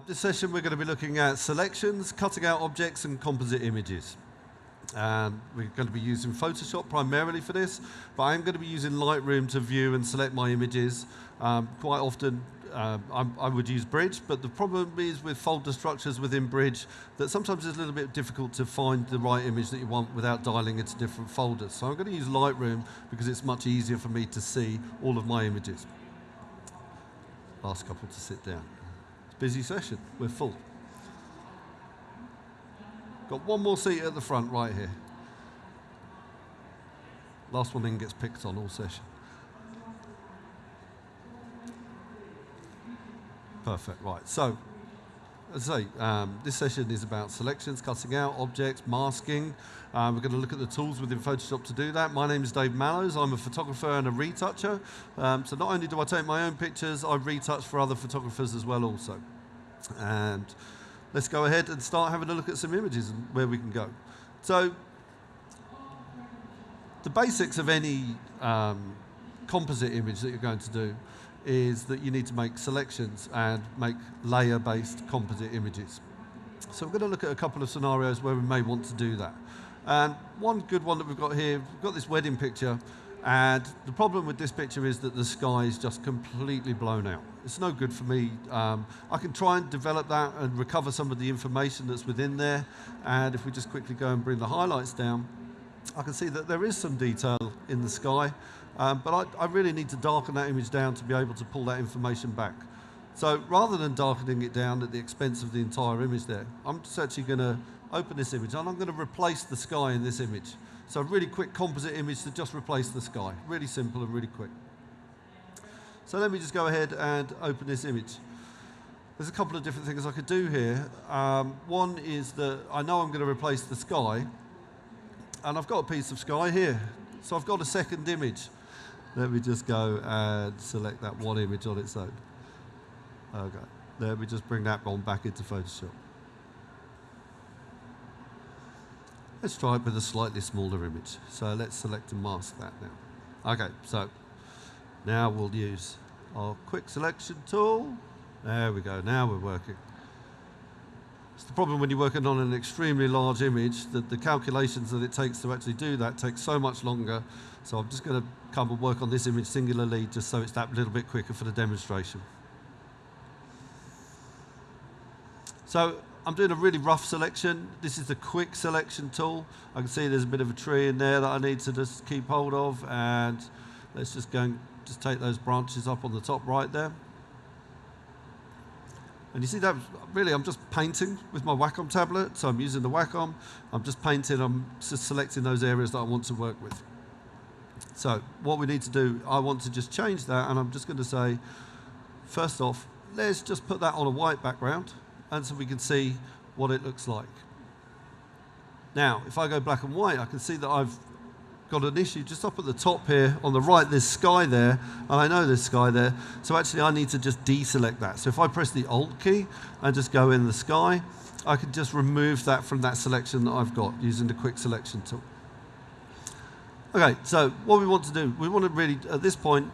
This session we're going to be looking at selections, cutting out objects and composite images. We're going to be using Photoshop primarily for this, but I'm going to be using Lightroom to view and select my images. Quite often I would use Bridge, but the problem is with folder structures within Bridge that sometimes it's a little bit difficult to find the right image that you want without dialing into different folders. So I'm going to use Lightroom because it's much easier for me to see all of my images. Last couple to sit down. Busy session, we're full. Got one more seat at the front right here. Last one in gets picked on all session. Perfect, right. So, as I say, this session is about selections, cutting out, objects, masking. We're going to look at the tools within Photoshop to do that. My name is Dave Mallows. I'm a photographer and a retoucher. So not only do I take my own pictures, I retouch for other photographers as well also. And let's go ahead and start having a look at some images and where we can go. So the basics of any composite image that you're going to do is that you need to make selections and make layer-based composite images. So we're going to look at a couple of scenarios where we may want to do that. And one good one that we've got here, we've got this wedding picture, and the problem with this picture is that the sky is just completely blown out. It's no good for me. I can try and develop that and recover some of the information that's within there, and if we just quickly go and bring the highlights down, I can see that there is some detail in the sky, but I really need to darken that image down to be able to pull that information back. So rather than darkening it down at the expense of the entire image there, I'm just actually going to open this image and I'm going to replace the sky in this image. So a really quick composite image to just replace the sky. Really simple and really quick. So let me just go ahead and open this image. There's a couple of different things I could do here. One is that I know I'm going to replace the sky, and I've got a piece of sky here. So I've got a second image. Let me just go and select that one image on its own. Okay, let me just bring that one back into Photoshop. Let's try it with a slightly smaller image. So let's select and mask that now. Okay, so now we'll use our quick selection tool. There we go, now we're working. It's the problem when you're working on an extremely large image that the calculations that it takes to actually do that takes so much longer. So I'm just going to come and work on this image singularly just so it's that little bit quicker for the demonstration. So I'm doing a really rough selection. This is the quick selection tool. I can see there's a bit of a tree in there that I need to just keep hold of, and let's just go and just take those branches up on the top right there. And you see that really I'm just painting with my Wacom tablet, so I'm using the Wacom, I'm just painting, I'm just selecting those areas that I want to work with. So what we need to do, I want to just change that, and I'm just going to say, first off, let's just put that on a white background, and so we can see what it looks like. Now, if I go black and white, I can see that I've got an issue just up at the top here. On the right, there's sky there, and I know there's sky there, so actually I need to just deselect that. So if I press the Alt key and just go in the sky, I can just remove that from that selection that I've got using the quick selection tool. Okay, so what we want to do, we want to really, at this point,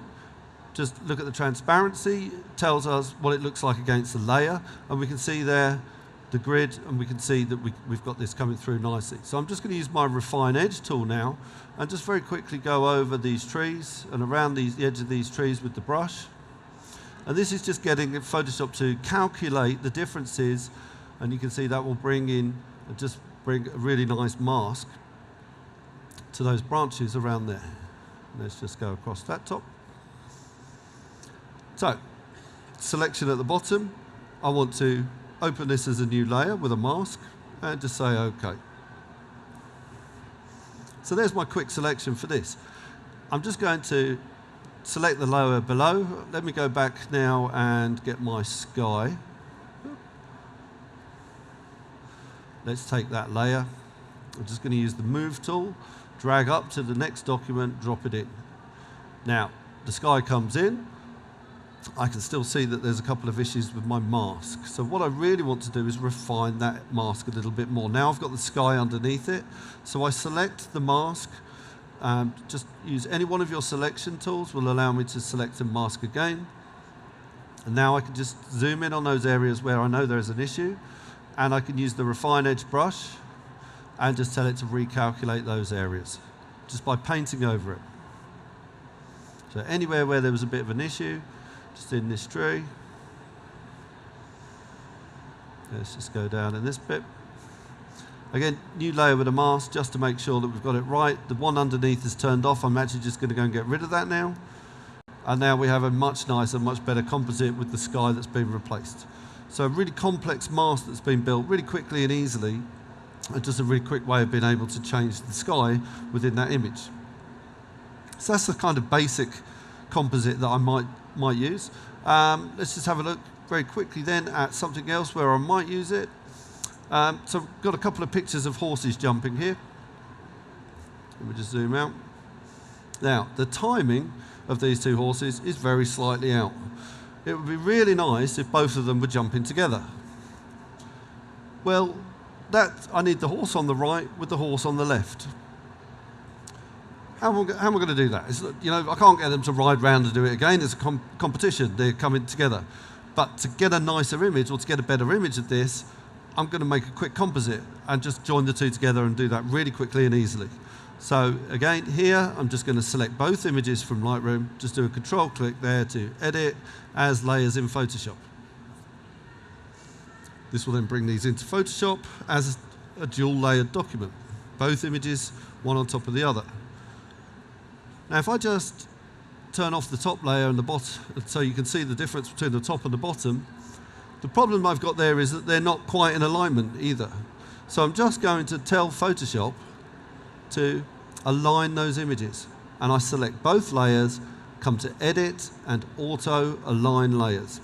just look at the transparency. It tells us what it looks like against the layer, and we can see there the grid, and we can see that we've got this coming through nicely. So I'm just going to use my Refine Edge tool now, and just very quickly go over these trees and around the edge of these trees with the brush. And this is just getting Photoshop to calculate the differences, and you can see that will bring in, just bring a really nice mask to those branches around there. Let's just go across that top. So, selection at the bottom, I want to open this as a new layer with a mask and just say OK. So there's my quick selection for this. I'm just going to select the layer below. Let me go back now and get my sky. Let's take that layer. I'm just going to use the Move tool, drag up to the next document, drop it in. Now, the sky comes in. I can still see that there's a couple of issues with my mask. So what I really want to do is refine that mask a little bit more. Now I've got the sky underneath it, so I select the mask. Just use any one of your selection tools will allow me to select and mask again. And now I can just zoom in on those areas where I know there's an issue, and I can use the refine edge brush and just tell it to recalculate those areas just by painting over it. So anywhere where there was a bit of an issue, just in this tree, let's just go down in this bit. Again, new layer with a mask just to make sure that we've got it right. The one underneath is turned off. I'm actually just going to go and get rid of that now. And now we have a much nicer, much better composite with the sky that's been replaced. So a really complex mask that's been built really quickly and easily, and just a really quick way of being able to change the sky within that image. So that's the kind of basic composite that I might use. Let's just have a look very quickly then at something else where I might use it. So I've got a couple of pictures of horses jumping here. Let me just zoom out. Now, the timing of these two horses is very slightly out. It would be really nice if both of them were jumping together. Well, I need the horse on the right with the horse on the left. How am I going to do that? I can't get them to ride round and do it again. It's a competition. They're coming together. But to get a nicer image, or to get a better image of this, I'm going to make a quick composite and just join the two together and do that really quickly and easily. So again, here, I'm just going to select both images from Lightroom, just do a control click there to edit as layers in Photoshop. This will then bring these into Photoshop as a dual layered document. Both images, one on top of the other. Now if I just turn off the top layer and the bottom, so you can see the difference between the top and the bottom, the problem I've got there is that they're not quite in alignment either. So I'm just going to tell Photoshop to align those images. And I select both layers, come to Edit and Auto Align Layers.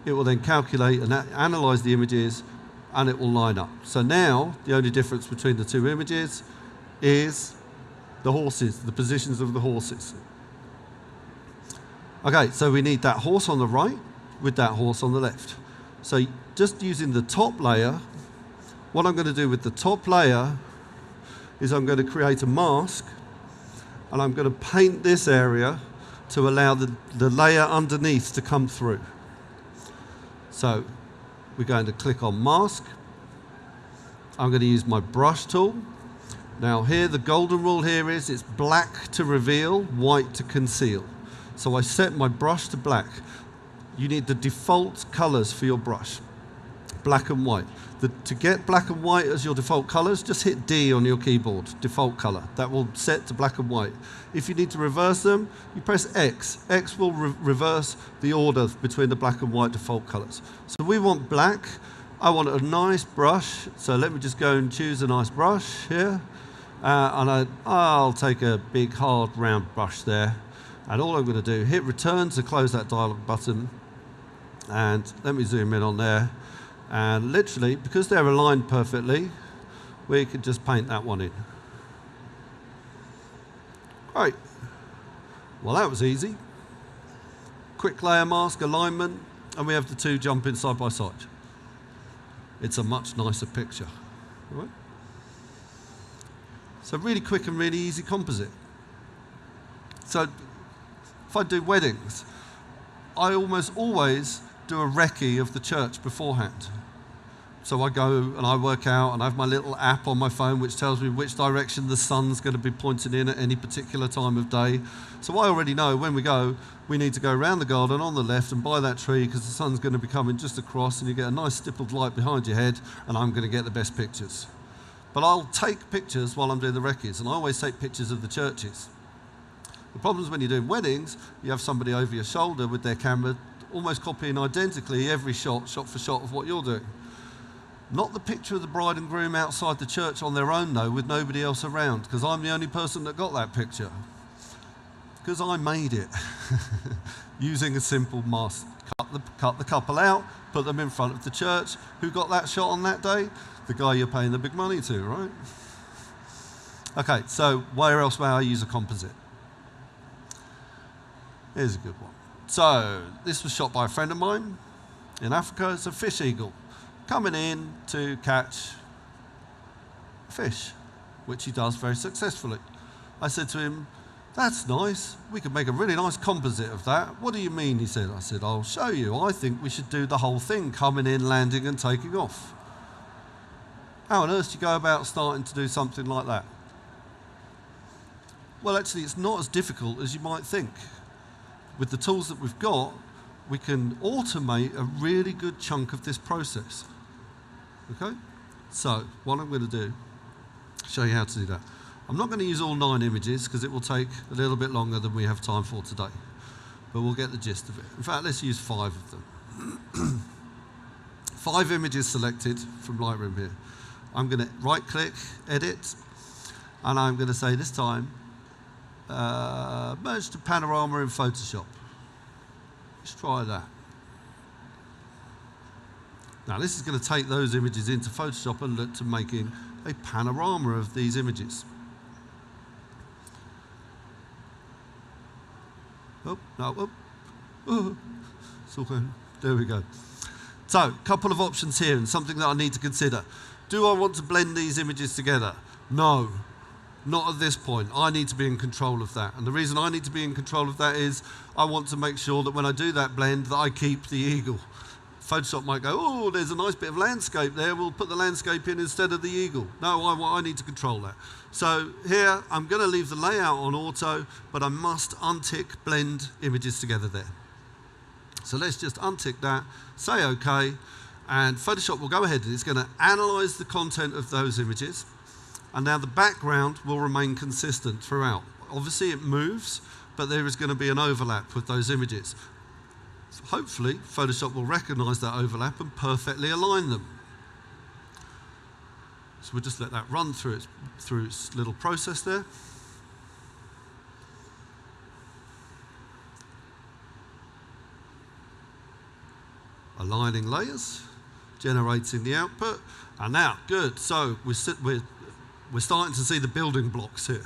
It will then calculate and analyze the images, and it will line up. So now, the only difference between the two images is the horses, the positions of the horses. Okay, so we need that horse on the right with that horse on the left. So just using the top layer, what I'm going to do with the top layer is I'm going to create a mask, and I'm going to paint this area to allow the layer underneath to come through. So we're going to click on Mask. I'm going to use my brush tool. Now here, the golden rule here is it's black to reveal, white to conceal. So I set my brush to black. You need the default colors for your brush, black and white. To get black and white as your default colors, just hit D on your keyboard, default color. That will set to black and white. If you need to reverse them, you press X. X will reverse the order between the black and white default colors. So we want black. I want a nice brush. So let me just go and choose a nice brush here. And I'll take a big, hard, round brush there. And all I'm going to do, hit return to close that dialog button. And let me zoom in on there. And literally, because they're aligned perfectly, we could just paint that one in. Great. Well, that was easy. Quick layer mask alignment, and we have the two jumping side by side. It's a much nicer picture. All right? So really quick and really easy composite. So if I do weddings, I almost always do a recce of the church beforehand. So I go and I work out, and I have my little app on my phone which tells me which direction the sun's going to be pointing in at any particular time of day. So I already know when we go, we need to go around the garden on the left and by that tree, because the sun's going to be coming just across, and you get a nice stippled light behind your head, and I'm going to get the best pictures. But I'll take pictures while I'm doing the recces, and I always take pictures of the churches. The problem is when you're doing weddings, you have somebody over your shoulder with their camera almost copying identically every shot for shot of what you're doing. Not the picture of the bride and groom outside the church on their own, though, with nobody else around, because I'm the only person that got that picture. Because I made it using a simple mask. Cut the couple out, put them in front of the church. Who got that shot on that day? The guy you're paying the big money to, right? Okay, so where else may I use a composite? Here's a good one. So this was shot by a friend of mine in Africa. It's a fish eagle coming in to catch fish, which he does very successfully. I said to him, That's nice. We could make a really nice composite of that. What do you mean, he said. I said, I'll show you. I think we should do the whole thing, coming in, landing and taking off. How on earth do you go about starting to do something like that? Well, actually, it's not as difficult as you might think. With the tools that we've got, we can automate a really good chunk of this process. Okay? So, what I'm going to do, show you how to do that. I'm not going to use all 9 images because it will take a little bit longer than we have time for today. But we'll get the gist of it. In fact, let's use 5 of them. 5 images selected from Lightroom here. I'm going to right-click, edit, and I'm going to say this time, merge to panorama in Photoshop. Let's try that. Now, this is going to take those images into Photoshop and look to making a panorama of these images. Oh, no, oh. It's all going. There we go. So, a couple of options here and something that I need to consider. Do I want to blend these images together? No, not at this point. I need to be in control of that. And the reason I need to be in control of that is I want to make sure that when I do that blend that I keep the eagle. Photoshop might go, oh, there's a nice bit of landscape there. We'll put the landscape in instead of the eagle. No, I need to control that. So here, I'm going to leave the layout on auto, but I must untick blend images together there. So let's just untick that, say OK, and Photoshop will go ahead and it's going to analyze the content of those images. And now the background will remain consistent throughout. Obviously it moves, but there is going to be an overlap with those images. Hopefully, Photoshop will recognize that overlap and perfectly align them. So we'll just let that run through its little process there. Aligning layers, generating the output, and now, good. So we're starting to see the building blocks here.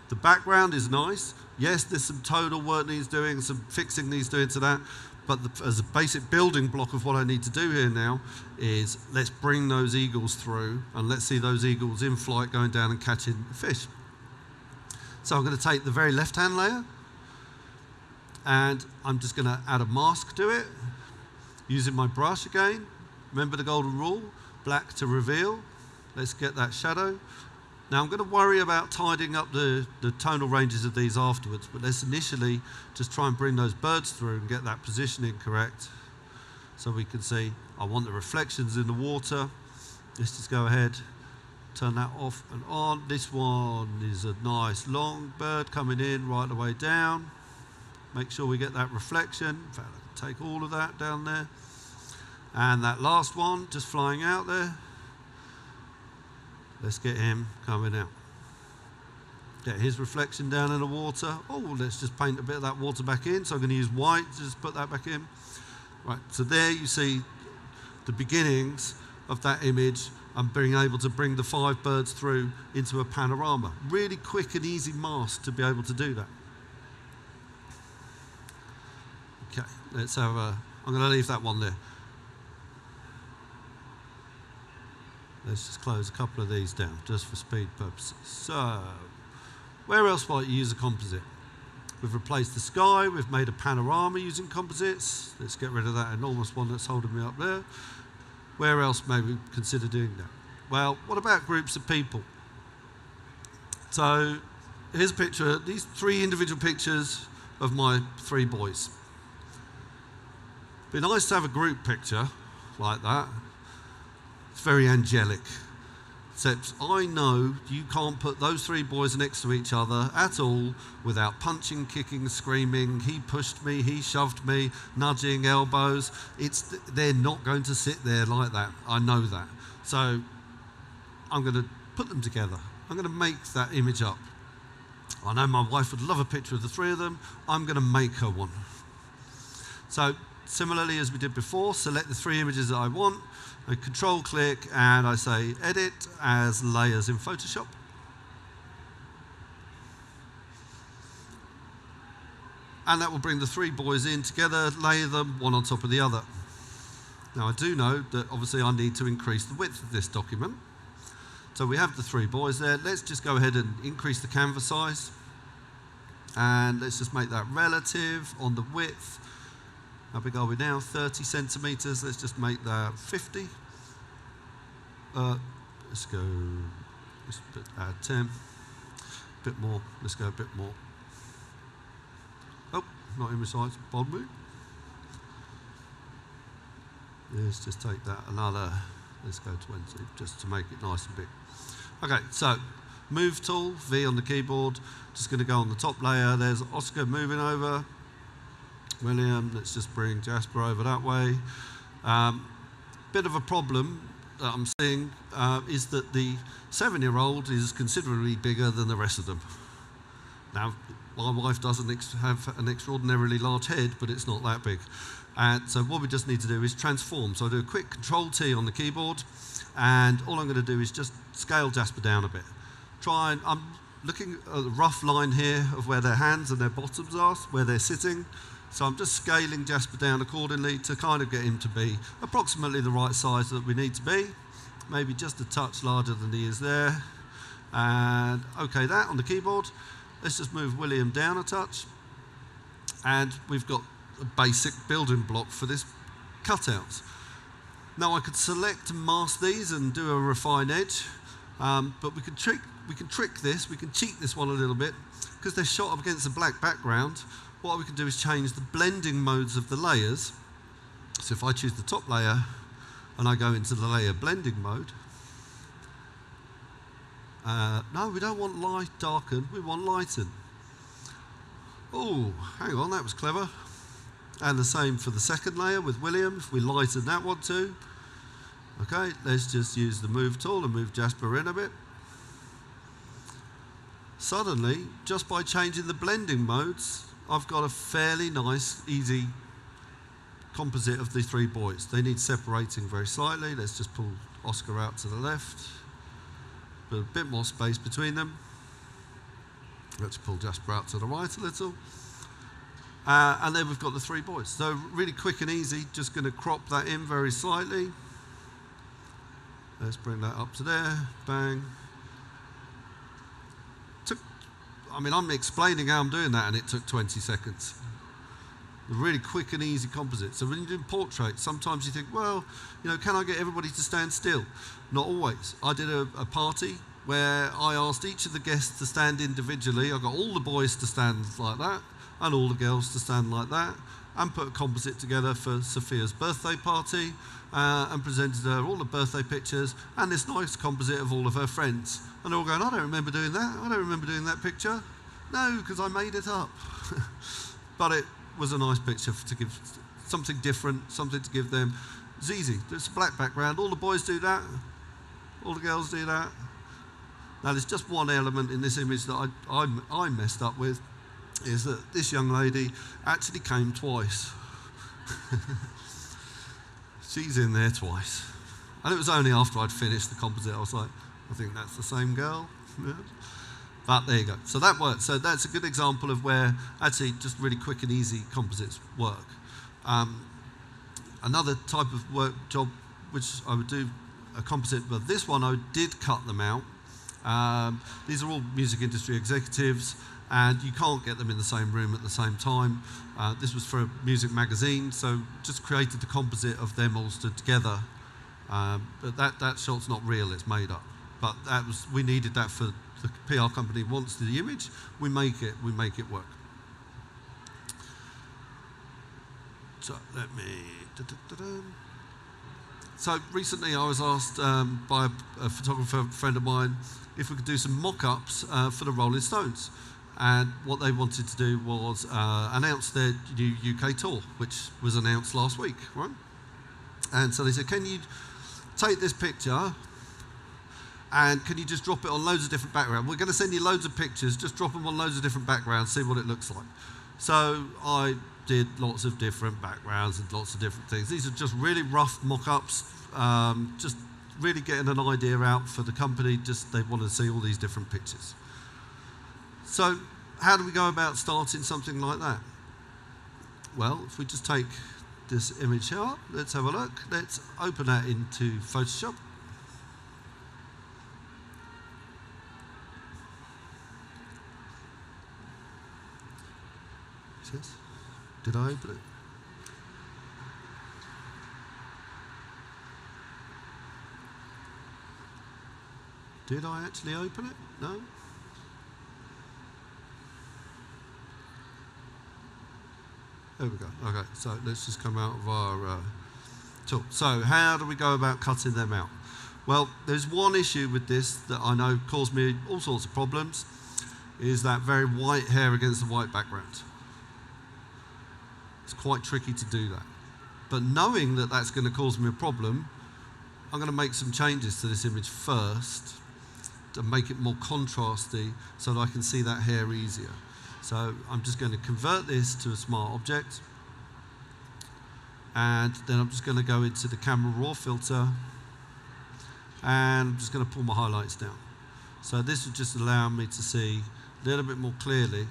The background is nice. Yes, there's some tonal work needs doing, some fixing needs doing to that. But as a basic building block of what I need to do here now is let's bring those eagles through and let's see those eagles in flight going down and catching fish. So I'm going to take the very left-hand layer and I'm just going to add a mask to it using my brush again. Remember the golden rule, black to reveal. Let's get that shadow. Now I'm going to worry about tidying up the tonal ranges of these afterwards, but let's initially just try and bring those birds through and get that positioning correct. So we can see, I want the reflections in the water. Let's just go ahead, turn that off and on. This one is a nice long bird coming in right the way down. Make sure we get that reflection. In fact, I can take all of that down there. And that last one just flying out there. Let's get him coming out. Get his reflection down in the water. Oh, let's just paint a bit of that water back in. So I'm going to use white to just put that back in. Right, so there you see the beginnings of that image and being able to bring the 5 birds through into a panorama. Really quick and easy mask to be able to do that. Okay, let's have a, I'm going to leave that one there. Let's just close a couple of these down, just for speed purposes. So, where else might you use a composite? We've replaced the sky, we've made a panorama using composites. Let's get rid of that enormous one that's holding me up there. Where else may we consider doing that? Well, what about groups of people? So, here's a picture, these 3 individual pictures of my 3 boys. It'd be nice to have a group picture like that. It's very angelic, except I know you can't put those 3 boys next to each other at all without punching, kicking, screaming, he pushed me, he shoved me, nudging, elbows. They're not going to sit there like that. I know that. So I'm going to put them together. I'm going to make that image up. I know my wife would love a picture of the 3 of them. I'm going to make her one. So similarly as we did before, select the 3 images that I want. I control click and I say edit as layers in Photoshop. And that will bring the 3 boys in together, layer them one on top of the other. Now I do know that obviously I need to increase the width of this document. So we have the 3 boys there. Let's just go ahead and increase the canvas size. And let's just make that relative on the width. How big are we now? 30 centimeters. Let's just make that 50. Let's go, let's add 10. A bit more. Let's go a bit more. Oh, not in size. Bond me. Let's just take that another, let's go 20, just to make it nice and big. Okay, so move tool, V on the keyboard, just going to go on the top layer. There's Oscar moving over. William, let's just bring Jasper over that way. Bit of a problem that I'm seeing is that the 7-year-old is considerably bigger than the rest of them. Now, my wife doesn't have an extraordinarily large head, but it's not that big. And so what we just need to do is transform. So I do a quick Control-T on the keyboard, and all I'm going to do is just scale Jasper down a bit. I'm looking at the rough line here of where their hands and their bottoms are, where they're sitting. So I'm just scaling Jasper down accordingly to kind of get him to be approximately the right size that we need to be. Maybe just a touch larger than he is there. And OK that on the keyboard. Let's just move William down a touch. And we've got a basic building block for this cutout. Now I could select and mask these and do a refine edge, but we can trick this, we can cheat this one a little bit, because they're shot up against a black background. What we can do is change the blending modes of the layers. So if I choose the top layer and I go into the layer blending mode, no, we don't want light darken, we want lighten. Oh, hang on, that was clever. And the same for the second layer with William, if we lighten that one too. Okay, let's just use the move tool and move Jasper in a bit. Suddenly, just by changing the blending modes, I've got a fairly nice, easy composite of the three boys. They need separating very slightly. Let's just pull Oscar out to the left. Put a bit more space between them. Let's pull Jasper out to the right a little. And then we've got the three boys. So really quick and easy, just going to crop that in very slightly. Let's bring that up to there, bang. I'm explaining how I'm doing that and it took 20 seconds. A really quick and easy composite. So when you're doing portraits, sometimes you think, well, can I get everybody to stand still? Not always. I did a party where I asked each of the guests to stand individually. I got all the boys to stand like that and all the girls to stand like that, and put a composite together for Sophia's birthday party, and presented her all the birthday pictures and this nice composite of all of her friends. And they're all going, I don't remember doing that. I don't remember doing that picture. No, because I made it up. But it was a nice picture to give something different, something to give them. It's easy. It's a black background. All the boys do that. All the girls do that. Now, there's just one element in this image that I messed up with, is that this young lady actually came twice. She's in there twice. And it was only after I'd finished the composite, I was like, I think that's the same girl. Yeah. But there you go. So that works. So that's a good example of where actually just really quick and easy composites work. Another type of work job which I would do a composite, but this one I did cut them out. These are all music industry executives, and you can't get them in the same room at the same time. This was for a music magazine, so just created the composite of them all stood together. But that shot's not real, it's made up. But we needed that for the PR company wants the image, we make it work. So let me. So recently I was asked by a photographer friend of mine if we could do some mock-ups for the Rolling Stones. And what they wanted to do was announce their new UK tour, which was announced last week, right? And so they said, can you take this picture and can you just drop it on loads of different backgrounds? We're going to send you loads of pictures, just drop them on loads of different backgrounds, see what it looks like. So I did lots of different backgrounds and lots of different things. These are just really rough mock-ups, just really getting an idea out for the company, just they want to see all these different pictures. So how do we go about starting something like that? Well, if we just take this image here, let's have a look. Let's open that into Photoshop. Yes? Did I open it? Did I actually open it? No? There we go. Okay, so let's just come out of our tool. So how do we go about cutting them out? Well, there's one issue with this that I know caused me all sorts of problems, is that very white hair against the white background. It's quite tricky to do that. But knowing that that's going to cause me a problem, I'm going to make some changes to this image first to make it more contrasty so that I can see that hair easier. So I'm just going to convert this to a smart object, and then I'm just going to go into the camera raw filter, and I'm just going to pull my highlights down. So this would just allow me to see a little bit more clearly.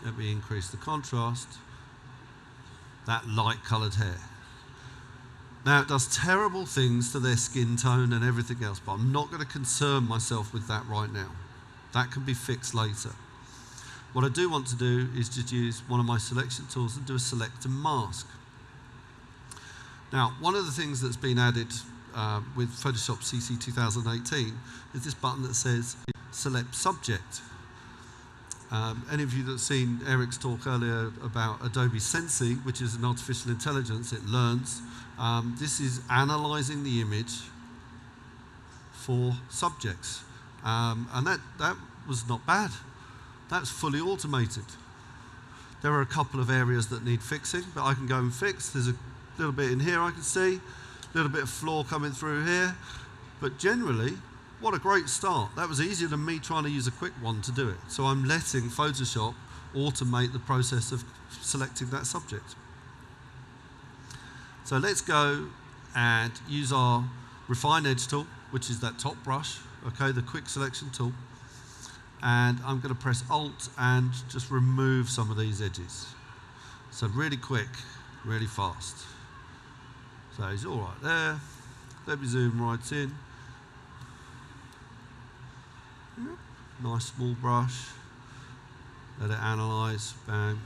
Let me increase the contrast. That light coloured hair. Now it does terrible things to their skin tone and everything else, but I'm not going to concern myself with that right now. That can be fixed later. What I do want to do is just use one of my selection tools and do a select and mask. Now, one of the things that's been added with Photoshop CC 2018 is this button that says select subject. Any of you that have seen Eric's talk earlier about Adobe Sensei, which is an artificial intelligence, it learns. This is analysing the image for subjects. And that was not bad. That's fully automated. There are a couple of areas that need fixing, but I can go and fix. There's a little bit in here I can see, a little bit of floor coming through here. But generally, what a great start. That was easier than me trying to use a quick one to do it. So I'm letting Photoshop automate the process of selecting that subject. So let's go and use our Refine Edge tool, which is that top brush, okay, the quick selection tool. And I'm going to press Alt and just remove some of these edges. So really quick, really fast. So he's all right there. Let me zoom right in. Nice small brush. Let it analyse, bang.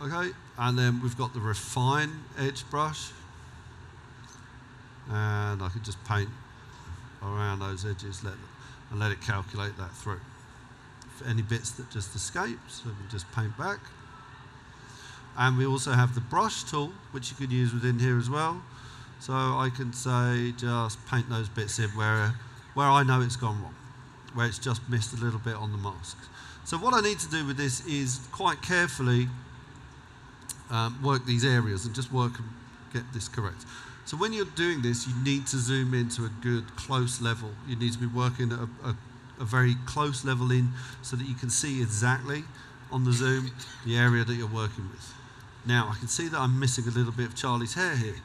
Okay, and then we've got the Refine Edge brush. And I can just paint around those edges and let it calculate that through. For any bits that just escape, so we can just paint back. And we also have the brush tool, which you could use within here as well. So I can say just paint those bits in where I know it's gone wrong, where it's just missed a little bit on the mask. So what I need to do with this is quite carefully work these areas and just work and get this correct. So when you're doing this, you need to zoom into a good close level. You need to be working at a very close level in so that you can see exactly on the zoom the area that you're working with. Now I can see that I'm missing a little bit of Charlie's hair here.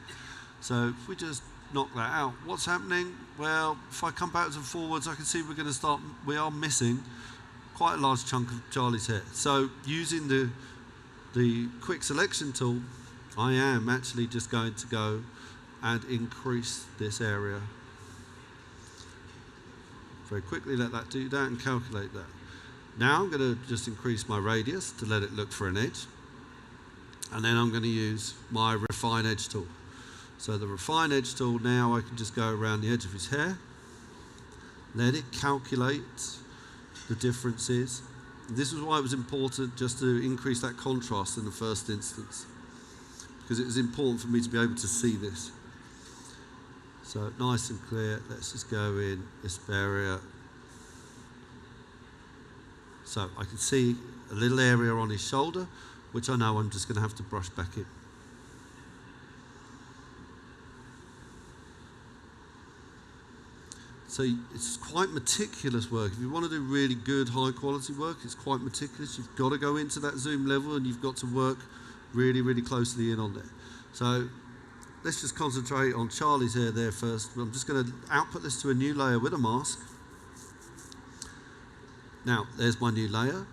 So if we just knock that out, what's happening? Well, if I come backwards and forwards, I can see we are missing quite a large chunk of Charlie's hair. So using the quick selection tool, I am actually just going to go and increase this area. Very quickly let that do that and calculate that. Now I'm going to just increase my radius to let it look for an edge. And then I'm going to use my Refine Edge tool. So the Refine Edge tool, now I can just go around the edge of his hair, let it calculate the differences. And this is why it was important just to increase that contrast in the first instance, because it was important for me to be able to see this. So nice and clear, let's just go in this area. So I can see a little area on his shoulder, which I know I'm just going to have to brush back in. So it's quite meticulous work. If you want to do really good, high quality work, it's quite meticulous. You've got to go into that zoom level and you've got to work really, really closely in on there. So let's just concentrate on Charlie's hair there first. I'm just going to output this to a new layer with a mask. Now, there's my new layer.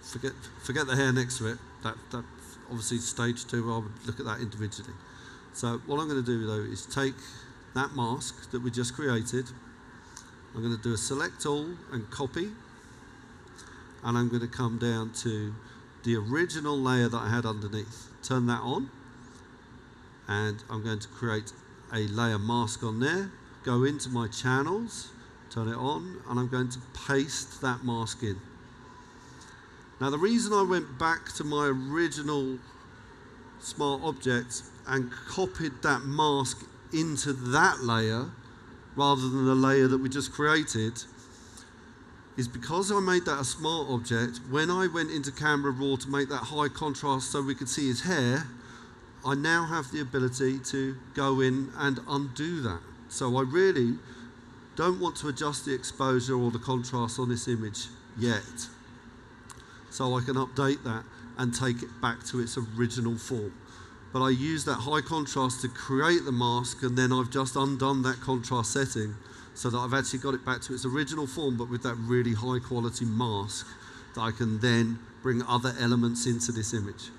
Forget the hair next to it. That obviously stage 2, I would look at that individually. So what I'm going to do though is take that mask that we just created. I'm going to do a select all and copy. and I'm going to come down to the original layer that I had underneath. Turn that on, and I'm going to create a layer mask on there, go into my channels, turn it on, and I'm going to paste that mask in. Now the reason I went back to my original smart object and copied that mask into that layer rather than the layer that we just created is because I made that a smart object. When I went into Camera Raw to make that high contrast so we could see his hair, I now have the ability to go in and undo that. So I really don't want to adjust the exposure or the contrast on this image yet. So I can update that and take it back to its original form. But I use that high contrast to create the mask, and then I've just undone that contrast setting so that I've actually got it back to its original form, but with that really high quality mask that I can then bring other elements into this image.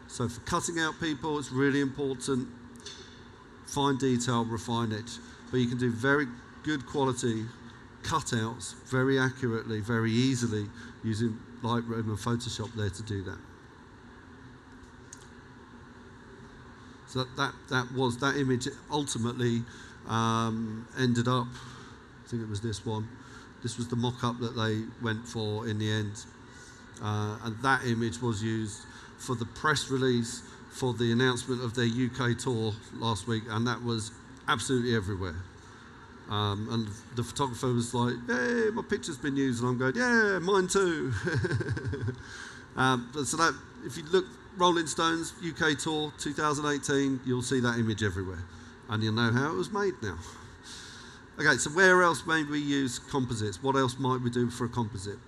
So for cutting out people, it's really important, fine detail, refine edge. But you can do very good quality cutouts very accurately, very easily, using Lightroom and Photoshop there to do that. So that image ultimately ended up, I think it was this one. This was the mock-up that they went for in the end. And that image was used for the press release for the announcement of their UK tour last week, and that was absolutely everywhere. And the photographer was like, "Hey, my picture's been used," and I'm going, "Yeah, mine too." So that, if you look, Rolling Stones UK tour 2018, you'll see that image everywhere, and you'll know how it was made now. Okay, so where else may we use composites? What else might we do for a composite?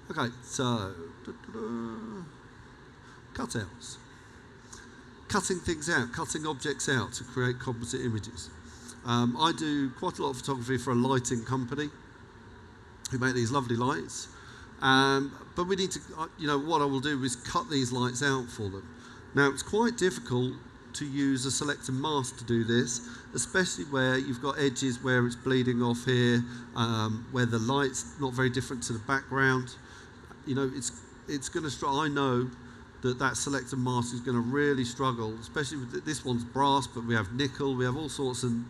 Okay, so cutouts. Cutting things out, cutting objects out to create composite images. I do quite a lot of photography for a lighting company who make these lovely lights. But we need to, what I will do is cut these lights out for them. Now, it's quite difficult to use a selector mask to do this, especially where you've got edges where it's bleeding off here, where the light's not very different to the background. It's going to struggle. I know that selector mask is going to really struggle, especially with this one's brass, but we have nickel, we have all sorts, and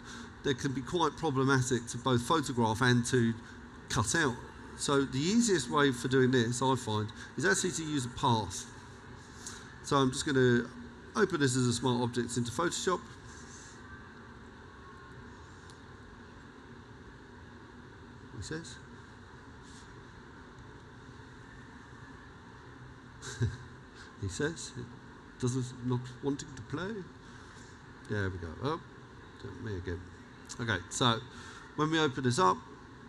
they can be quite problematic to both photograph and to cut out. So the easiest way for doing this, I find, is actually to use a path. So I'm just going to open this as a smart object into Photoshop. He says. He says it doesn't, not wanting to play. There we go. Oh, me again. Okay, so when we open this up,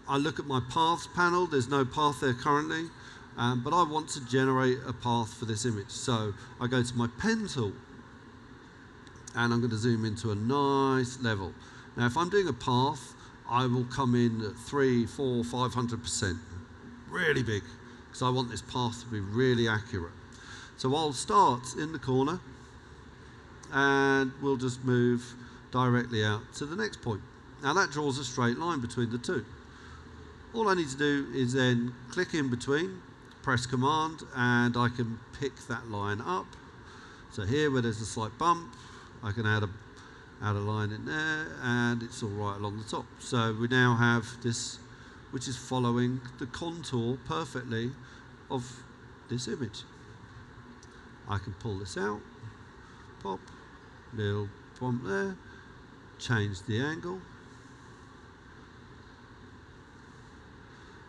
I look at my paths panel. There's no path there currently, but I want to generate a path for this image. So I go to my pen tool, and I'm going to zoom into a nice level. Now, if I'm doing a path, I will come in at 300, 400, 500%, really big, because I want this path to be really accurate. So I'll start in the corner, and we'll just move directly out to the next point. Now that draws a straight line between the two. All I need to do is then click in between, press Command, and I can pick that line up. So here where there's a slight bump, I can add a line in there, and it's all right along the top. So we now have this, which is following the contour perfectly of this image. I can pull this out, pop, little bump there, change the angle.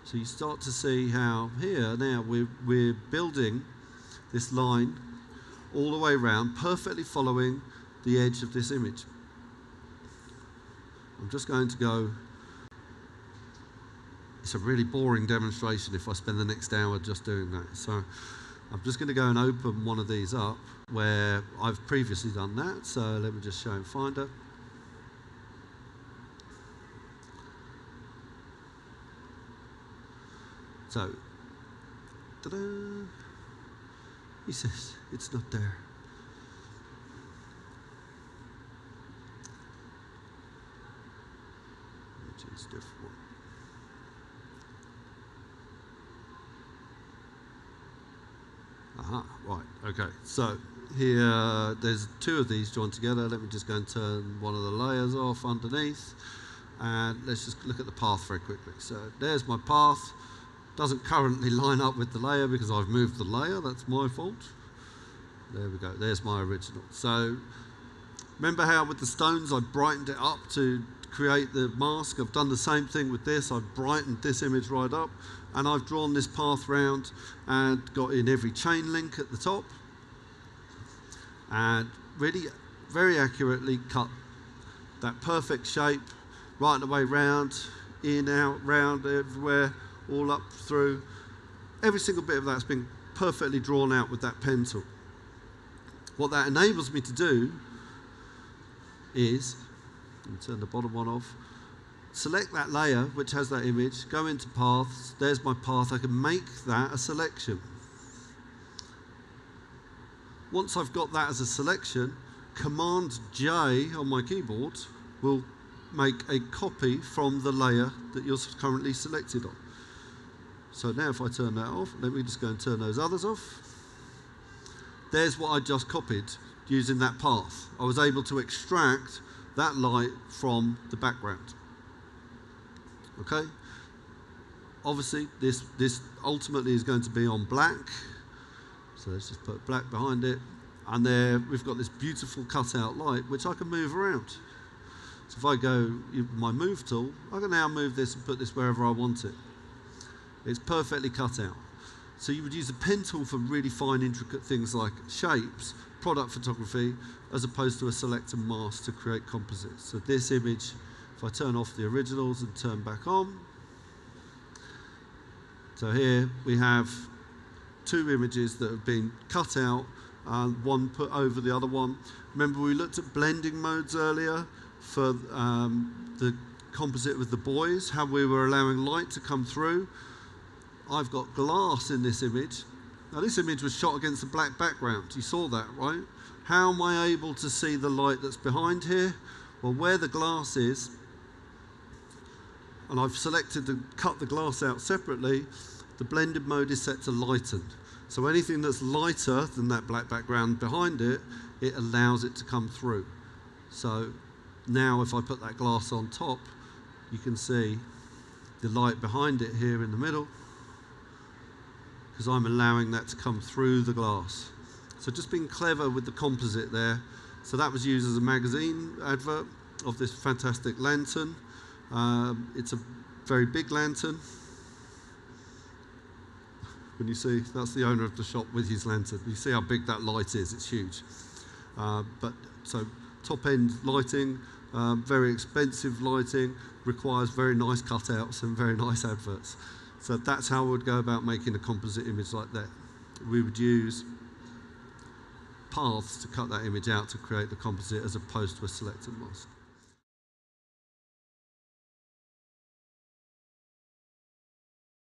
So you start to see how here now we're building this line all the way around, perfectly following the edge of this image. I'm just going to go, it's a really boring demonstration if I spend the next hour just doing that. So I'm just going to go and open one of these up where I've previously done that. So let me just show in Finder. So, ta-da! He says it's not there. Which is different. Aha, right, okay. So here, there's two of these joined together. Let me just go and turn one of the layers off underneath. And let's just look at the path very quickly. So there's my path. Doesn't currently line up with the layer because I've moved the layer. That's my fault. There we go. There's my original. So remember how with the stones I brightened it up to create the mask? I've done the same thing with this. I've brightened this image right up. And I've drawn this path round and got in every chain link at the top. And really very accurately cut that perfect shape right the way round, in, out, round, everywhere, all up through. Every single bit of that's been perfectly drawn out with that pen tool. What that enables me to do is, let me turn the bottom one off, select that layer which has that image, go into paths, there's my path, I can make that a selection. Once I've got that as a selection, Command J on my keyboard will make a copy from the layer that you're currently selected on. So now if I turn that off, let me just go and turn those others off. There's what I just copied using that path. I was able to extract that light from the background. Okay? Obviously, this ultimately is going to be on black. So let's just put black behind it. And there we've got this beautiful cutout light, which I can move around. So if I go my move tool, I can now move this and put this wherever I want it. It's perfectly cut out. So you would use a pen tool for really fine, intricate things like shapes, product photography, as opposed to a select and mask to create composites. So this image, if I turn off the originals and turn back on, so here we have two images that have been cut out and one put over the other one. Remember we looked at blending modes earlier for the composite with the boys, how we were allowing light to come through. I've got glass in this image. Now this image was shot against a black background. You saw that, right? How am I able to see the light that's behind here? Well, where the glass is, and I've selected to cut the glass out separately, the blended mode is set to lighten. So anything that's lighter than that black background behind it, it allows it to come through. So now if I put that glass on top, you can see the light behind it here in the middle, because I'm allowing that to come through the glass. So just being clever with the composite there. So that was used as a magazine advert of this fantastic lantern. It's a very big lantern. When you see, that's the owner of the shop with his lantern. You see how big that light is, it's huge. So top end lighting, very expensive lighting, requires very nice cutouts and very nice adverts. So that's how we would go about making a composite image like that. We would use paths to cut that image out to create the composite as opposed to a selected mask.